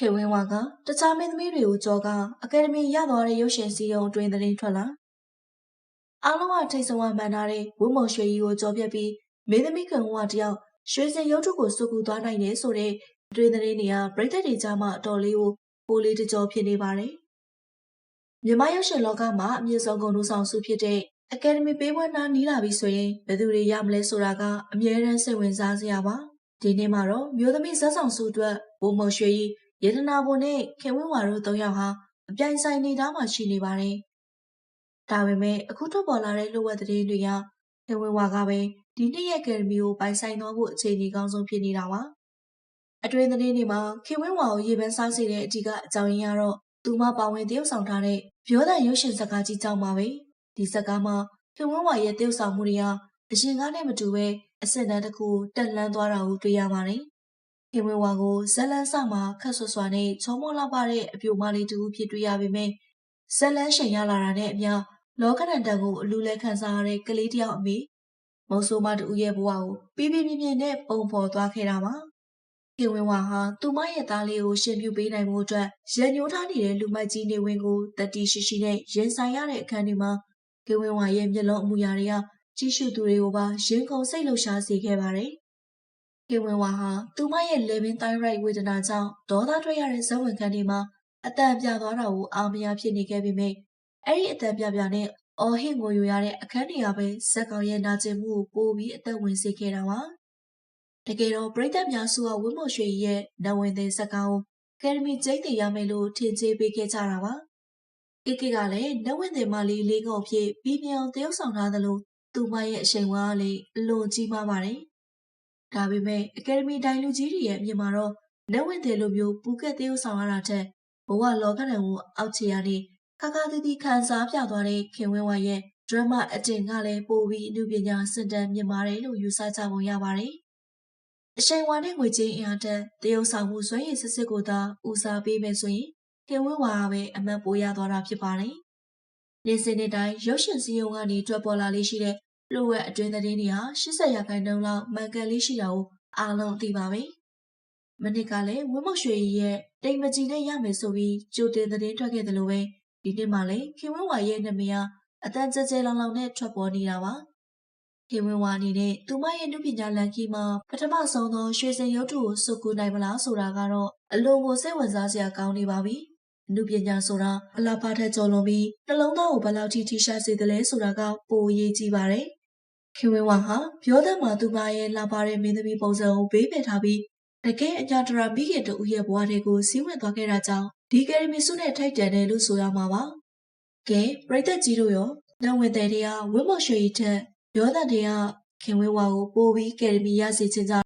ခေဝင်းဝါကတခြားမင်းသမီးတွေကိုကြောကအကယ်ဒမီရသွားတဲ့ရုပ်ရှင်စည်းရုံးအတွင်းသတင်းထွက်လာအားလုံးကထိတ်ဆုံးမှန်ထားတဲ့ဝတ်မုံရွှေကြီးကိုကြောပြက်ပြီးမင်းသမီးခေဝင်းဝါတယောက်ရွှေစင်ရုပ်ထုကိုစုကူသွားနိုင်တယ်ဆိုတဲ့အတွင်းသတင်းတွေကပရိသတ်တွေကြားမှာအတော်လေးကိုပိုလေးတကြောဖြစ်နေပါတယ်မြန်မာရုပ်ရှင်လောကမှာအမြင့်ဆုံးဂုဏ်ထူးဆောင်ဆုဖြစ်တဲ့အကယ်ဒမီပေးပွဲနားနီးလာပြီဆိုရင်ဘယ်သူတွေရမလဲဆိုတာကအမြဲတမ်းစိတ်ဝင်စားစရာပါဒီနေ့မှာတော့မျိုးသမီးဇက်ဆောင်ဆုအတွက်ဝတ်မုံရွှေကြီးရတနာဘုံနဲ့ခင်ဝင်းဝါတို့၃ယောက်ဟာအပြိုင်ဆိုင်နေသားမှရှိနေပါတယ်။ဒါပေမဲ့အခုထွက်ပေါ်လာတဲ့လှုပ်ဝက်သတင်းတွေကခင်ဝင်းဝါကပဲဒီနှစ်ရဲ့အကယ်ဒမီကိုပိုင်ဆိုင်သွားဖို့အခြေအနေကောင်းဆုံးဖြစ်နေတာပါ။အတွင်းသတင်းတွေမှာခင်ဝင်းဝါကိုရေပန်းစားစေတဲ့အဓိကအကြောင်းရင်းကတော့သူမပါဝင်တရုပ်ဆောင်ထားတဲ့ပြောတဲ့ရုပ်ရှင်ဇာတ်ကားကြီးကြောင့်ပါပဲ။ဒီဇာတ်ကားမှာခင်ဝင်းဝါရဲ့တရုပ်ဆောင်မှုတွေဟာအရင်ကနဲ့မတူပဲအဆင့်တန်းတစ်ခုတက်လှမ်းသွားတာကိုတွေ့ရပါတယ်။ခင်ဝင်းဝါကိုဇလန်းစမှာခက်ဆွဆွာနဲ့ချောမောလှပတဲ့အပြိုမလေးတူဖြစ်တွေ့ရပေမဲ့ဇလန်းရှင်ရလာတာနဲ့အမျှလောကဓာတ်တန်ကိုအလူလဲခံစားရတဲ့ကလေးတယောက်အမေမုံဆိုးမတူရဲ့ဘဝကိုပြပြပြပြနဲ့ပုံဖော်သွားခဲ့တာပါခင်ဝင်းဝါဟာသူမရဲ့သားလေးကိုရှင်ပြုပေးနိုင်မှုအတွက်ရန်ညှိုးထားနေတဲ့လူမိုက်ကြီးနေဝင်းကိုတတိရှိရှိနဲ့ရင်ဆိုင်ရတဲ့အခန်းတွေမှာခင်ဝင်းဝါရဲ့မျက်လုံးအမူအရာတွေကကြီးစုသူတွေကိုပါရင်ခုန်စိတ်လှုပ်ရှားစေခဲ့ပါတယ်ခင်ဝင်းဝါဟာသူမရဲ့လေပင်တိုင်းရိုက်ဝေဒနာကြောင့်ဒေါသထွက်ရတဲ့ဇဝင်ခန်းတွေမှာအတန်ပြသွားတာကိုအာမရဖြစ်နေခဲ့ပေမဲ့အဲ့ဒီအတန်ပြနဲ့အော်ဟစ်ငိုယိုရတဲ့အခန်းတွေကပဲဇက်ကောင်ရဲ့နာကျင်မှုကိုပိုပြီးအသက်ဝင်စေခဲ့တာပါတကယ်တော့ပရိသတ်များစုကဝင်းမော်ရွှေရဲ့နဝင်တဲ့ဇက်ကောင်အကယ်ဒမီကျင်းတည်ရမယ်လို့ထင်ကြေးပေးခဲ့ကြတာပါကိကလည်းနဝင်တဲ့မလေးလေးငုံဖြစ်ပြီးမြောင်တရုပ်ဆောင်ထားသလိုသူမရဲ့အရှိန်ဝါကလည်းအလွန်ကြီးမားပါတယ်ဒါပေမဲ့အကယ်ဒမီဒိုင်လူကြီးတွေရဲ့အမြင်မှာတော့နဝင်တဲ့လိုမျိုးပူကက်တရုပ်ဆောင်ရတာထက်ဘဝလောကဓာတ်ကိုအောက်ခြေရနေခါခါသီးသီးခံစားပြသွားတဲ့ခင်ဝင်းဝါရဲ့ဒရမာအတင်ကလည်းပိုပြီးအမှုပညာစင်တန်မြင့်မားတယ်လို့ယူဆကြပုံရပါတယ်။အရှိန်ဝါနဲ့ငွေကြေးအင်အားတက်တရုပ်ဆောင်မှုစွမ်းရည်စစ်စစ်ကိုသာဦးစားပေးမယ်ဆိုရင်ခင်ဝင်းဝါကပဲအမှတ်ပိုရသွားတာဖြစ်ပါတယ်။နေ့စဉ်နေ့တိုင်းရုပ်ရှင်စည်းရုံးကနေထွက်ပေါ်လာလေးရှိတဲ့လူဝက်အတွင်းသတင်းတွေဟာ80%လောက်မှန်ကန်လေးရှိတာကိုအားလုံးသိပါပဲ။မနစ်ကလည်းဝင်းမုတ်ရွှေရဲ့တိမ်မကြီးနဲ့ရမယ်ဆိုပြီးကြိုတင်သတင်းထွက်ခဲ့တယ်လို့ပဲဒီနေ့မှလည်းခင်ဝင်းဝါရဲ့နာမည်ဟာအတန်ကြဲကြဲလောင်လောင်နဲ့ထွက်ပေါ်နေတာပါခင်ဝင်းဝါအနေနဲ့သူမရဲ့နုပညာလန်ခီမှာပထမဆုံးသောရွှေစင်ရုပ်ထုကိုစုကူနိုင်မလားဆိုတာကတော့အလွန်ကိုစိတ်ဝင်စားစရာကောင်းနေပါပြီနုပညာဆိုတာအလားပါထက်ကျော်လွန်ပြီးနှလုံးသားကိုဘယ်လောက်ထိထိရှားစေသလဲဆိုတာကပိုအရေးကြီးပါတယ်ခင်ဝင်းဝါဟာပြောတဲ့မှာသူမရဲ့လာပါတဲ့မင်းသမီးပုံစံကိုဘေးပယ်ထားပြီးတကယ်အညာတရာမိခင်တူရဲ့ဘဝတွေကိုစီးဝင်သွားခဲ့တာကြောင့်ဒီကယ်ဒမီဆုနဲ့ထိုက်တန်တယ်လို့ဆိုရမှာပါကဲပရိသတ်ကြီးတို့ရောနဝင်တဲ့တွေကဝင်းမော်ရွှေထက်ရောတဲ့တွေကခင်ဝင်းဝါကိုပိုပြီးကယ်ဒမီရစေချင်ကြ